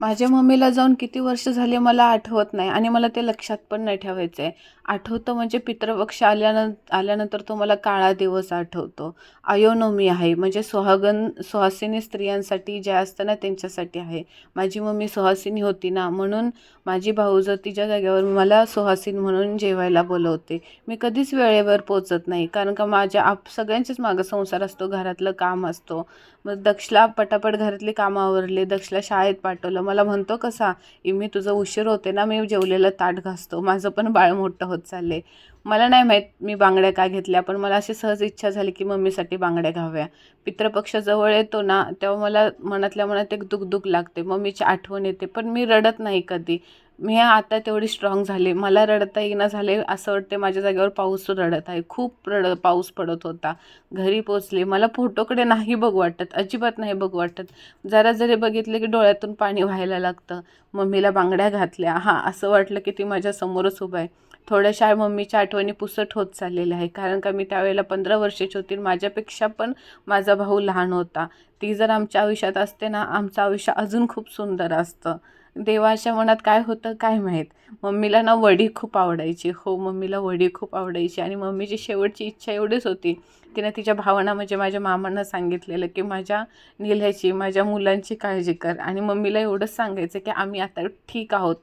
माझ्या मम्मीला जाऊन किती वर्ष झाली मला आठवत नाही आणि मला ते लक्षात पण नाही ठेवायचं आहे. आठवतं म्हणजे पितृपक्ष आल्यानंतर तो मला काळा दिवस आठवतो. अयोनोमी आहे म्हणजे सुहासिनी स्त्रियांसाठी जे असतं ना त्यांच्यासाठी आहे. माझी मम्मी सुहासिनी होती ना म्हणून माझी भाऊजं तिच्या जागेवर मला सुहासिनी म्हणून जेवायला बोलवते. मी कधीच वेळेवर पोहोचत नाही कारण का माझ्या सगळ्यांच्याच मागं संसार असतो, घरातलं काम असतो. मग दक्षला पटापट घरातली कामं आवरले, दक्षला शाळेत पाठवलं. मला म्हणतो कसा, मी तुझं उशीर होते ना, मी जेवलेलं ताट घासतो. माझं पण बाळ मोठं होत चालले. मला नाही माहीत मी बांगड्या का घेतल्या, पण मला अशी सहज इच्छा झाली की मम्मीसाठी बांगड्या घ्याव्या. पितृपक्ष जवळ येतो ना, तेव्हा मला मनातल्या मनात एक दुःख लागते. मम्मीची आठवण येते, पण मी रडत नाही कधी. मी आता तेवढी स्ट्रॉंग झाले. मला रडता येईना झाले असं वाटते माझ्या जागेवर पाऊस रडत आहे. खूप पाऊस पडत होता. घरी पोचले. मला फोटोकडे नाही बघू वाटत, अजिबात नाही बघू वाटत. जरा जरी बघितलं की डोळ्यातून पाणी व्हायला लागतं. मम्मीला बांगड्या घातल्या. हां, असं वाटलं की ती माझ्या समोरच उभं आहे. थोड्याशा मम्मीच्या आठवणी पुसट होत चाललेल्या आहे. कारण का मी त्यावेळेला 15 वर्षाची होती. माझ्यापेक्षा पण माझा भाऊ लहान होता. ती जर आमच्या आयुष्यात असते ना, आमचं आयुष्य अजून खूप सुंदर असतं. देवाच्या मनात काय होतं काय माहीत. मम्मीला ना वडी खूप आवडायची. हो, मम्मीला वडी खूप आवडायची आणि मम्मीची शेवटची इच्छा एवढीच होती. तिने तिच्या भावांना म्हणजे माझ्या मामांना सांगितलेलं की माझ्या निल्याची, माझ्या मुलांची काळजी कर आणि मम्मीला एवढंच सांगायचं की आम्ही आता ठीक आहोत.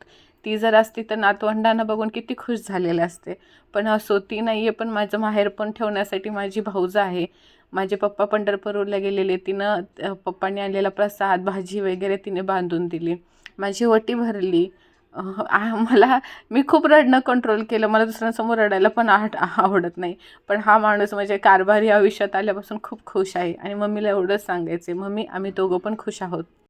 ती जर असती तर नातवंडांना बघून किती खुश झालेले असते. पण असो, ती नाही आहे, पण माझं माहेर पण ठेवण्यासाठी माझी भाऊजं आहे. माझे पप्पा पंढरपूरला गेलेले. तिनं पप्पांनी आणलेला प्रसाद, भाजी वगैरे तिने बांधून दिली. माझी ओटी भरली. मला मी खूप रडणं कंट्रोल केलं. मला दुसऱ्यांसमोर रडायला पण आवडत नाही. पण हा माणूस म्हणजे कारभारी आयुष्यात आल्यापासून खूप खुश आहे आणि मम्मीला एवढंच सांगायचे, मम्मी आम्ही दोघं पण खुश आहोत.